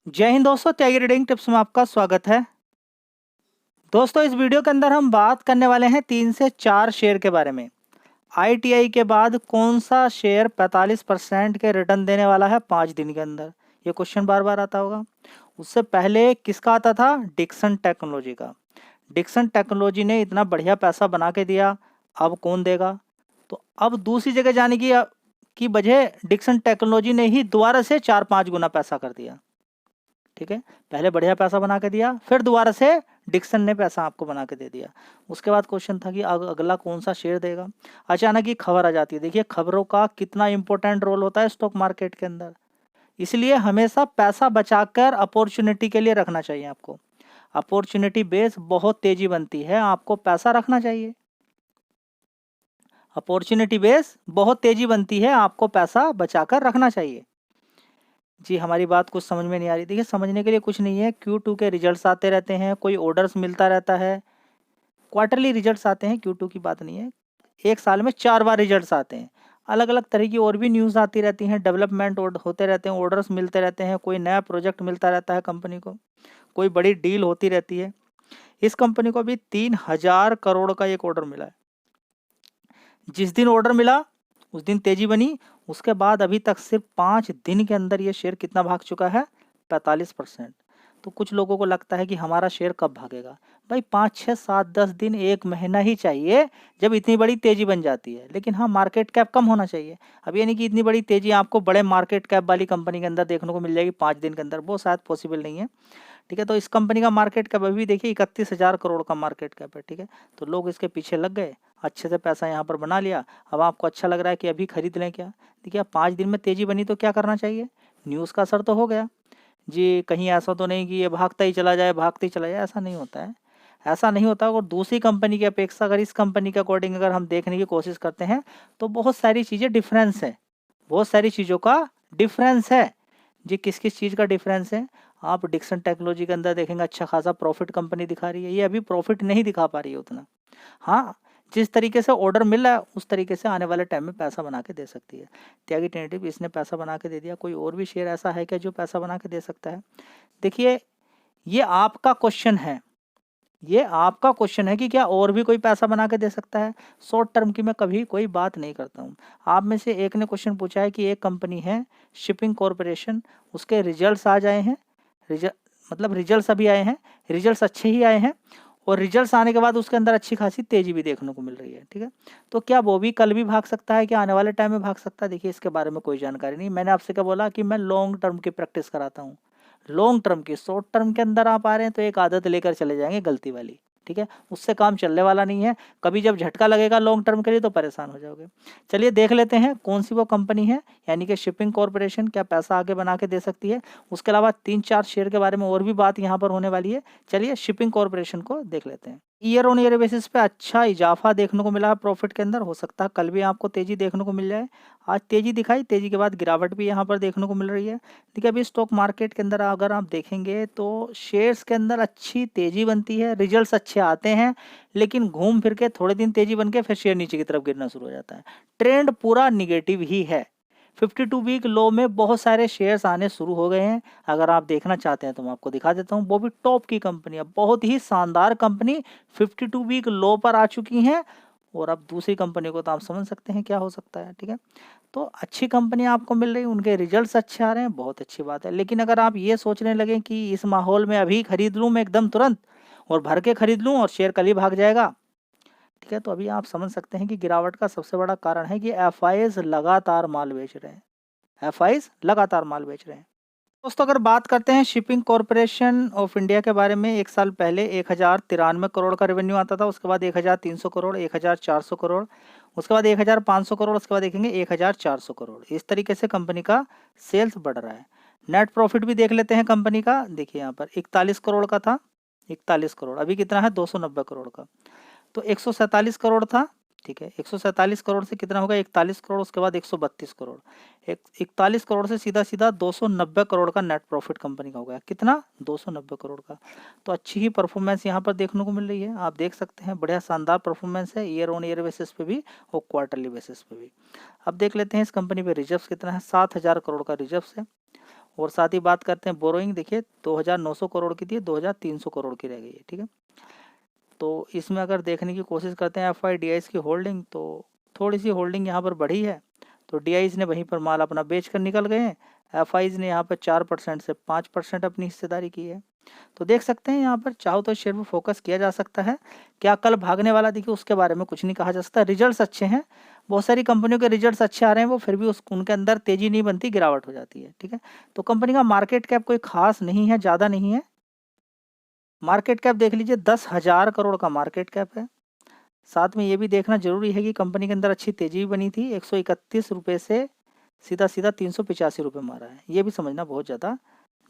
जय हिंद दोस्तों, त्यागी reading tips में आपका स्वागत है। दोस्तों, इस वीडियो के अंदर हम बात करने वाले हैं 3 से 4 शेयर के बारे में। आईटीआई के बाद कौन सा शेयर 45% के रिटर्न देने वाला है 5 दिन के अंदर? ये क्वेश्चन बार बार आता होगा। उससे पहले किसका आता था? डिक्सन टेक्नोलॉजी का। डिक्सन टेक्नोलॉजी ने इतना बढ़िया पैसा बना के दिया, अब कौन देगा? तो अब दूसरी जगह जाने की बजाय डिक्सन टेक्नोलॉजी ने ही दोबारा से 4-5 गुना पैसा कर दिया। ठीक है, पहले बढ़िया पैसा बना के दिया, फिर दोबारा से डिक्सन ने पैसा आपको बना के दे दिया। उसके बाद क्वेश्चन था कि अगला कौन सा शेयर देगा। अचानक ही खबर आ जाती है। देखिए, खबरों का कितना इंपॉर्टेंट रोल होता है स्टॉक मार्केट के अंदर। इसलिए हमेशा पैसा बचाकर अपॉर्चुनिटी के लिए रखना चाहिए आपको। अपॉर्चुनिटी बेस बहुत तेजी बनती है, आपको पैसा रखना चाहिए। अपॉर्चुनिटी बेस बहुत तेजी बनती है, आपको पैसा बचाकर रखना चाहिए। जी, हमारी बात कुछ समझ में नहीं आ रही। देखिए, समझने के लिए कुछ नहीं है। Q2 के रिजल्ट्स आते रहते हैं, कोई ऑर्डर्स मिलता रहता है, क्वार्टरली रिजल्ट्स आते हैं, Q2 की बात नहीं है। एक साल में 4 बार रिजल्ट्स आते हैं। अलग अलग तरह की और भी न्यूज़ आती रहती हैं, डेवलपमेंट होते रहते हैं, ऑर्डर्स मिलते रहते हैं, कोई नया प्रोजेक्ट मिलता रहता है कंपनी को, कोई बड़ी डील होती रहती है। इस कंपनी को अभी 3000 करोड़ का एक ऑर्डर मिला है। जिस दिन ऑर्डर मिला उस दिन तेजी बनी। उसके बाद अभी तक सिर्फ 5 दिन के अंदर ये शेयर कितना भाग चुका है? 45%। तो कुछ लोगों को लगता है कि हमारा शेयर कब भागेगा। भाई, 5, 6, 7, 10 दिन, 1 महीना ही चाहिए जब इतनी बड़ी तेजी बन जाती है। लेकिन हाँ, मार्केट कैप कम होना चाहिए। अब ये नहीं कि इतनी बड़ी तेजी आपको बड़े मार्केट कैप वाली कंपनी के अंदर देखने को मिल जाएगी 5 दिन के अंदर, वो शायद पॉसिबल नहीं है। ठीक है, तो इस कंपनी का मार्केट कैप अभी देखिए 31,000 करोड़ का मार्केट कैप है। ठीक है, तो लोग इसके पीछे लग गए, अच्छे से पैसा यहाँ पर बना लिया। अब आपको अच्छा लग रहा है कि अभी खरीद लें क्या? देखिए, अब 5 दिन में तेजी बनी तो क्या करना चाहिए? न्यूज़ का असर तो हो गया जी। कहीं ऐसा तो नहीं कि ये भागता ही चला जाए, भागता ही चला जाए, ऐसा नहीं होता है। ऐसा नहीं होता। और दूसरी कंपनी की अपेक्षा अगर इस कंपनी के अकॉर्डिंग अगर हम देखने की कोशिश करते हैं तो बहुत सारी चीज़ें डिफरेंस है। बहुत सारी चीज़ों का डिफरेंस है जी। किस किस चीज़ का डिफरेंस है? आप डिक्सन टेक्नोलॉजी के अंदर देखेंगे, अच्छा खासा प्रॉफिट कंपनी दिखा रही है। ये अभी प्रॉफिट नहीं दिखा पा रही है उतना। हाँ, जिस तरीके से ऑर्डर मिल रहा है उस तरीके से आने वाले टाइम में पैसा बना के दे सकती है। त्यागी टेनेटिव इसने पैसा बना के दे दिया। कोई और भी शेयर ऐसा है क्या जो पैसा बना के दे सकता है? देखिए, ये आपका क्वेश्चन है। ये आपका क्वेश्चन है कि क्या और भी कोई पैसा बना के दे सकता है? शॉर्ट टर्म की मैं कभी कोई बात नहीं करता हूँ। आप में से एक ने क्वेश्चन पूछा है कि एक कंपनी है शिपिंग कॉरपोरेशन, उसके रिजल्ट्स आ जाए हैं। रिजल्ट मतलब रिजल्ट्स अभी आए हैं, रिजल्ट्स अच्छे ही आए हैं, और रिजल्ट्स आने के बाद उसके अंदर अच्छी खासी तेजी भी देखने को मिल रही है। ठीक है, तो क्या वो भी कल भी भाग सकता है? क्या आने वाले टाइम में भाग सकता है? देखिए, इसके बारे में कोई जानकारी नहीं। मैंने आपसे क्या बोला कि मैं लॉन्ग टर्म की प्रैक्टिस कराता हूँ। लॉन्ग टर्म की, शॉर्ट टर्म के अंदर आप आ रहे हैं तो एक आदत लेकर चले जाएंगे गलती वाली। ठीक है, उससे काम चलने वाला नहीं है। कभी जब झटका लगेगा लॉन्ग टर्म के लिए तो परेशान हो जाओगे। चलिए देख लेते हैं कौन सी वो कंपनी है, यानी कि शिपिंग कॉरपोरेशन क्या पैसा आगे बना के दे सकती है। उसके अलावा 3-4 शेयर के बारे में और भी बात यहाँ पर होने वाली है। चलिए शिपिंग कॉरपोरेशन को देख लेते हैं। ईयर ऑन ईयर बेसिस पे अच्छा इजाफा देखने को मिला है प्रॉफिट के अंदर। हो सकता है कल भी आपको तेजी देखने को मिल जाए। आज तेजी दिखाई, तेजी के बाद गिरावट भी यहाँ पर देखने को मिल रही है। देखिए, अभी स्टॉक मार्केट के अंदर अगर आप देखेंगे तो शेयर्स के अंदर अच्छी तेजी बनती है, रिजल्ट्स अच्छे आते हैं, लेकिन घूम फिर के थोड़े दिन तेजी बन के फिर शेयर नीचे की तरफ गिरना शुरू हो जाता है। ट्रेंड पूरा निगेटिव ही है। 52 वीक लो में बहुत सारे शेयर्स आने शुरू हो गए हैं। अगर आप देखना चाहते हैं तो मैं आपको दिखा देता हूँ। वो भी टॉप की कंपनी है, बहुत ही शानदार कंपनी 52 वीक लो पर आ चुकी हैं। और अब दूसरी कंपनी को तो आप समझ सकते हैं क्या हो सकता है। ठीक है, तो अच्छी कंपनी आपको मिल रही, उनके रिजल्ट्स अच्छे आ रहे हैं, बहुत अच्छी बात है। लेकिन अगर आप ये सोचने लगे कि इस माहौल में अभी खरीद लूँ मैं एकदम तुरंत और भर के खरीद लूँ और शेयर कल ही भाग जाएगा, ठीक है, तो अभी आप समझ सकते हैं कि गिरावट का सबसे बड़ा कारण है कि एफआईज लगातार माल बेच रहे हैं। एफआईज लगातार माल बेच रहे हैं। दोस्तों, अगर बात करते हैं शिपिंग कॉरपोरेशन ऑफ इंडिया के बारे में, एक साल पहले 1093 करोड़ का रेवेन्यू आता था। उसके बाद 1300 करोड़, 1400 करोड़, उसके बाद 1500 करोड़, उसके बाद देखेंगे 1400 करोड़। इस तरीके से कंपनी का सेल्स बढ़ रहा है। नेट प्रॉफिट भी देख लेते हैं कंपनी का। देखिए, यहाँ पर 41 करोड़ का था, 41 करोड़, अभी कितना है? 290 करोड़ का। तो 147 करोड़ था। ठीक है, 147 करोड़ से कितना होगा? 41 करोड़, उसके बाद 132 करोड़, 41 करोड़ से सीधा सीधा 290 करोड़ का नेट प्रॉफिट कंपनी का हो गया। कितना? 290 करोड़ का। तो अच्छी ही परफॉर्मेंस यहाँ पर देखने को मिल रही है। आप देख सकते हैं, बढ़िया शानदार परफॉर्मेंस है ईयर ऑन ईयर बेसिस पे भी और क्वार्टरली बेसिस पे भी। अब देख लेते हैं इस कंपनी पे रिजर्व कितना है। 7000 करोड़ का रिजर्व है। और साथ ही बात करते हैं बोरोइंग, देखिए 2900 करोड़ की थी, 2300 करोड़ की रह गई है। ठीक है, तो इसमें अगर देखने की कोशिश करते हैं FIDIs की होल्डिंग, तो थोड़ी सी होल्डिंग यहाँ पर बढ़ी है, तो DIs ने वहीं पर माल अपना बेच कर निकल गए हैं। FIs ने यहाँ पर 4% से 5% अपनी हिस्सेदारी की है। तो देख सकते हैं यहाँ पर चाहो तो शेयर पर फोकस किया जा सकता है। क्या कल भागने वाला, देखिए उसके बारे में कुछ नहीं कहा जा सकता। रिजल्ट्स अच्छे हैं, बहुत सारी कंपनियों के रिजल्ट्स अच्छे आ रहे हैं, वो फिर भी उनके अंदर तेजी नहीं बनती, गिरावट हो जाती है। ठीक है, तो कंपनी का मार्केट कैप कोई खास नहीं है, ज़्यादा नहीं है। मार्केट कैप देख लीजिए 10,000 करोड़ का मार्केट कैप है। साथ में ये भी देखना जरूरी है कि कंपनी के अंदर अच्छी तेजी भी बनी थी, 131 रुपये से सीधा सीधा 385 रुपये मारा है, ये भी समझना बहुत ज़्यादा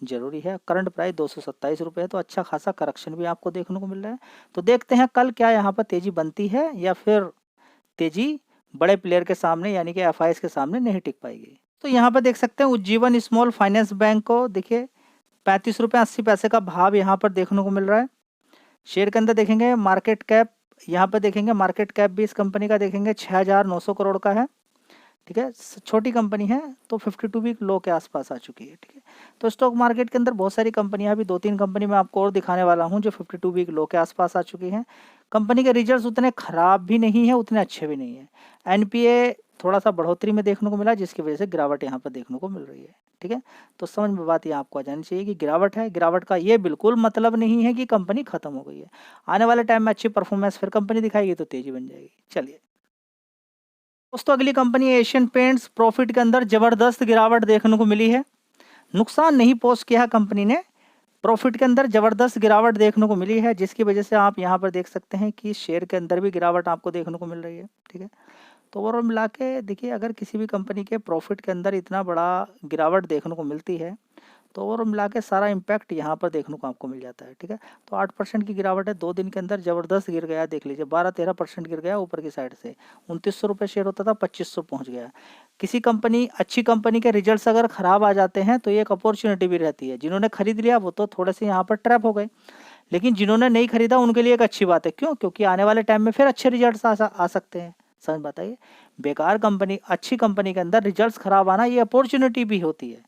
जरूरी है। करंट प्राइस 227 रुपये है, तो अच्छा खासा करेक्शन भी आपको देखने को मिल रहा है। तो देखते हैं कल क्या यहाँ पर तेजी बनती है, या फिर तेजी बड़े प्लेयर के सामने यानी कि FIs के सामने नहीं टिक पाएगी। तो यहाँ पर देख सकते हैं उज्जीवन स्मॉल फाइनेंस बैंक को, देखिए 35 रुपये 80 पैसे का भाव यहाँ पर देखने को मिल रहा है। शेयर के अंदर देखेंगे मार्केट कैप, यहाँ पर देखेंगे मार्केट कैप भी इस कंपनी का देखेंगे 6,900 करोड़ का है। ठीक है, छोटी कंपनी है, तो 52 वीक लो के आसपास आ चुकी है। ठीक है, तो स्टॉक मार्केट के अंदर बहुत सारी कंपनियां, अभी 2-3 कंपनी मैं आपको और दिखाने वाला हूं जो 52 वीक लो के आसपास आ चुकी हैं। कंपनी के रिजल्ट्स उतने खराब भी नहीं है, उतने अच्छे भी नहीं है। NPA थोड़ा सा बढ़ोतरी में देखने को मिला, जिसकी वजह से गिरावट यहाँ पर देखने को मिल रही है। ठीक है, तो समझ में बात ये आपको आ जानी चाहिए कि गिरावट है, गिरावट का ये बिल्कुल मतलब नहीं है कि कंपनी खत्म हो गई है। आने वाले टाइम में अच्छी परफॉर्मेंस फिर कंपनी दिखाएगी तो तेजी बन जाएगी। चलिए दोस्तों, अगली कंपनी एशियन पेंट्स, प्रॉफिट के अंदर जबरदस्त गिरावट देखने को मिली है। नुकसान नहीं पोस्ट किया कंपनी ने, प्रॉफिट के अंदर जबरदस्त गिरावट देखने को मिली है, जिसकी वजह से आप यहाँ पर देख सकते हैं कि शेयर के अंदर भी गिरावट आपको देखने को मिल रही है। ठीक है, तो ओवरऑल मिला के देखिए, अगर किसी भी कंपनी के प्रॉफिट के अंदर इतना बड़ा गिरावट देखने को मिलती है, तो ओवरऑल मिला के सारा इम्पैक्ट यहाँ पर देखने को आपको मिल जाता है। ठीक है, तो 8% की गिरावट है, 2 दिन के अंदर जबरदस्त गिर गया, देख लीजिए 12-13% गिर गया ऊपर की साइड से। 2900 रुपये शेयर होता था, 2500 पहुँच गया। किसी कंपनी, अच्छी कंपनी के रिजल्ट्स अगर खराब आ जाते हैं तो ये एक अपॉर्चुनिटी भी रहती है। जिन्होंने खरीद लिया वो तो थोड़े से यहाँ पर ट्रैप हो गए, लेकिन जिन्होंने नहीं खरीदा उनके लिए एक अच्छी बात है। क्यों? क्योंकि आने वाले टाइम में फिर अच्छे रिजल्ट्स आ सकते हैं। समझ बताइए, बेकार कंपनी, अच्छी कंपनी के अंदर रिजल्ट्स खराब आना ये अपॉर्चुनिटी भी होती है।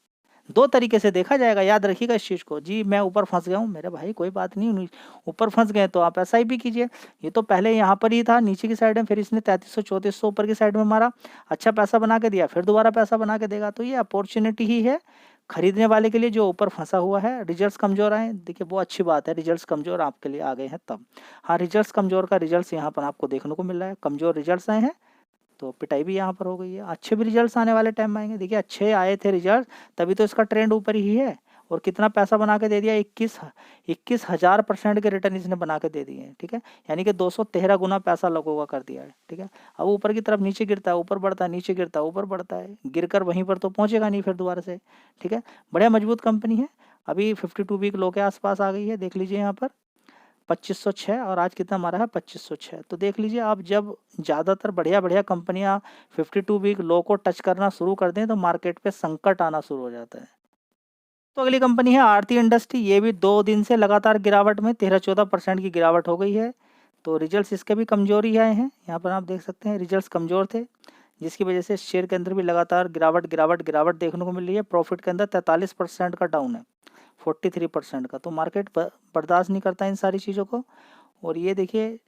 2 तरीके से देखा जाएगा, याद रखिएगा इस चीज़ को। जी मैं ऊपर फंस गया हूँ, मेरे भाई कोई बात नहीं, ऊपर फंस गए तो आप SIP कीजिए। ये तो पहले यहाँ पर ही था नीचे की साइड में, फिर इसने 3300-3400 ऊपर की साइड में मारा, अच्छा पैसा बना के दिया, फिर दोबारा पैसा बना के देगा। तो ये अपॉर्चुनिटी ही है खरीदने वाले के लिए जो ऊपर फंसा हुआ है। रिजल्ट्स कमजोर आए, देखिए वो अच्छी बात है, रिजल्ट्स कमजोर आपके लिए आ गए हैं तब। हाँ, रिजल्ट्स कमजोर का रिजल्ट्स यहाँ पर आपको देखने को मिल रहा है, कमजोर रिजल्ट्स आए हैं तो पिटाई भी यहाँ पर हो गई है। अच्छे भी रिजल्ट्स आने वाले टाइम में आएंगे, देखिए अच्छे आए थे रिजल्ट, तभी तो इसका ट्रेंड ऊपर ही है। और कितना पैसा बना के दे दिया, 21,000% के रिटर्न इसने बना के दे दिए हैं। ठीक है, यानी कि 213 गुना पैसा लोगों का कर दिया है। ठीक है, अब ऊपर की तरफ नीचे गिरता है, ऊपर बढ़ता है, नीचे गिरता है, ऊपर बढ़ता है, गिरकर वहीं पर तो पहुंचेगा नहीं फिर दोबारा से। ठीक है, बढ़िया मजबूत कंपनी है, अभी 52 वीक लो के आसपास आ गई है, देख लीजिए यहाँ पर 2506, और आज कितना मारा है 2506। तो देख लीजिए आप, जब ज़्यादातर बढ़िया बढ़िया कंपनियां 52 वीक लो को टच करना शुरू कर दें तो मार्केट पे संकट आना शुरू हो जाता है। तो अगली कंपनी है आरती इंडस्ट्री, ये भी 2 दिन से लगातार गिरावट में 13-14% की गिरावट हो गई है। तो रिजल्ट्स इसके भी कमजोरी आए हैं, यहाँ पर आप देख सकते हैं रिजल्ट्स कमज़ोर थे, जिसकी वजह से शेयर के अंदर भी लगातार गिरावट गिरावट गिरावट देखने को मिल रही है। प्रॉफिट के अंदर 43% का डाउन है, 43% का, तो मार्केट बर्दाश्त नहीं करता इन सारी चीज़ों को। और ये देखिए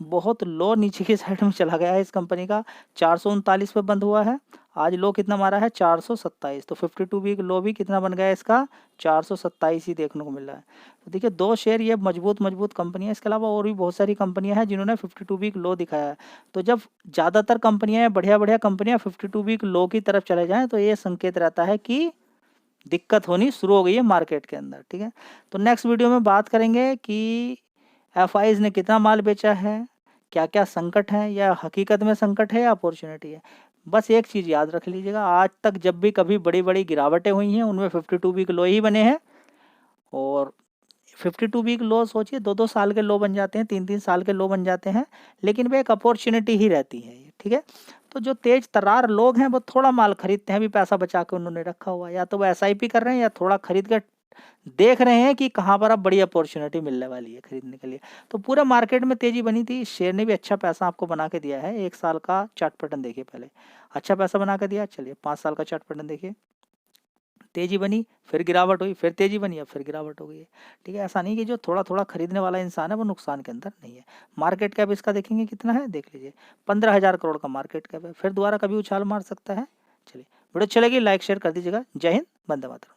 बहुत लो नीचे की साइड में चला गया है इस कंपनी का, 439 पे बंद हुआ है, आज लो कितना मारा है 427। तो 52 वीक लो भी कितना बन गया इसका, 427 ही देखने को मिल रहा है। तो देखिए 2 शेयर ये मजबूत मजबूत कंपनियां, इसके अलावा और भी बहुत सारी कंपनियां हैं जिन्होंने 52 वीक लो दिखाया है। तो जब ज़्यादातर कंपनियां, बढ़िया बढ़िया कंपनियां 52 वीक लो की तरफ चले जाएँ तो ये संकेत रहता है कि दिक्कत होनी शुरू हो गई है मार्केट के अंदर। ठीक है, तो नेक्स्ट वीडियो में बात करेंगे कि FIs ने कितना माल बेचा है, क्या क्या संकट है, या हकीकत में संकट है या अपॉर्चुनिटी है। बस एक चीज़ याद रख लीजिएगा, आज तक जब भी कभी बड़ी बड़ी गिरावटें हुई हैं उनमें 52 वीक लो ही बने हैं। और 52 वीक लो सोचिए 2-2 साल के लो बन जाते हैं, 3-3 साल के लो बन जाते हैं, लेकिन वे एक अपॉर्चुनिटी ही रहती है। ठीक है, तो जो तेज तर्रार लोग हैं वो थोड़ा माल खरीदते हैं, अभी पैसा बचा के उन्होंने रखा हुआ है, या तो वो SIP कर रहे हैं या थोड़ा खरीद कर देख रहे हैं कि कहाँ पर अब बड़ी अपॉर्चुनिटी मिलने वाली है खरीदने के लिए। तो पूरे मार्केट में तेजी बनी थी, शेयर ने भी अच्छा पैसा आपको बना के दिया है। 1 साल का चार्ट पैटर्न देखिए, पहले अच्छा पैसा बना के दिया। चलिए 5 साल का चार्ट पैटर्न देखिए, तेजी बनी फिर गिरावट हुई, फिर तेजी बनी अब फिर गिरावट हो गई है। ठीक है, ऐसा नहीं कि जो थोड़ा थोड़ा खरीदने वाला इंसान है वो नुकसान के अंदर नहीं है। मार्केट कैप इसका देखेंगे कितना है, देख लीजिए 15,000 करोड़ का मार्केट कैप है, फिर दोबारा कभी उछाल मार सकता है। चलिए वीडियो अच्छी लगी लाइक शेयर कर दीजिएगा। जय हिंद, वंदे मातरम।